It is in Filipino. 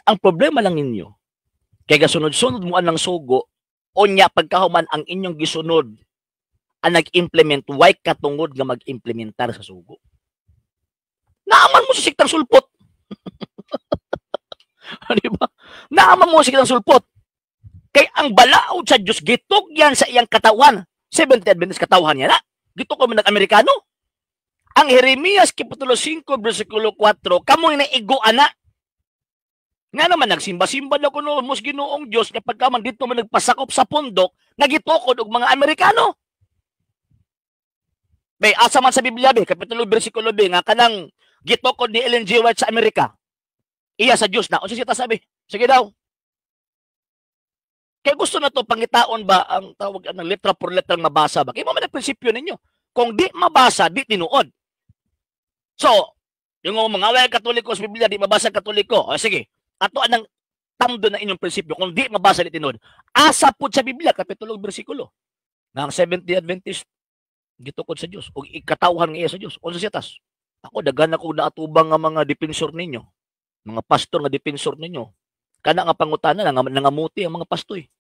Ang problema lang ninyo, kay gasunod-sunod mo ang sugo, o nya pagkahuman ang inyong gisunod, ang nag-implement, why katungod nga mag-implementar sa sugo? Naaman mo si siktang sulpot. Di ba? Naaman mo si siktang sulpot. Kay ang balaod sa Diyos, gitok yan sa iyang katawan. Seventh Adventist katawan yan na. Gitok kami nag-Amerikano. Ang Jeremias Kapitulo 5, versikulo 4, kamoy na igo ana. Nga naman, nagsimba-simba na kuno mos Ginoong Diyos na pagkaman dito man nagpasakop sa pundok, nagitukod og mga Amerikano. Bay, asa man sa Biblia, be, Kapitulo versikulo B, nga kanang gitukod ni Ellen G. White sa Amerika. Iya sa Diyos na. O siya sabi, sige daw. Kaya gusto na to pangitaon ba ang tawag ng letra por letrang mabasa ba? Kaya mo man ang prinsipyo ninyo. Kung di mabasa, di tinuod. So, yung mga away katoliko sa Biblia, di mabasa katoliko. O sige, ato anang tamdo na inyong prinsipyo. Kung di mabasa, di tinuod. Asa po sa Biblia, kapitulo, versikulo. Ng 70 Adventist, gitukod sa Diyos. O ikatawhan nga iya sa Diyos. O sa siyatas. Ako, dagan ako naatubang nga mga depensor ninyo. Mga pastor nga depensor ninyo. Kana nga pangutana, nangamuti ang mga pastoy.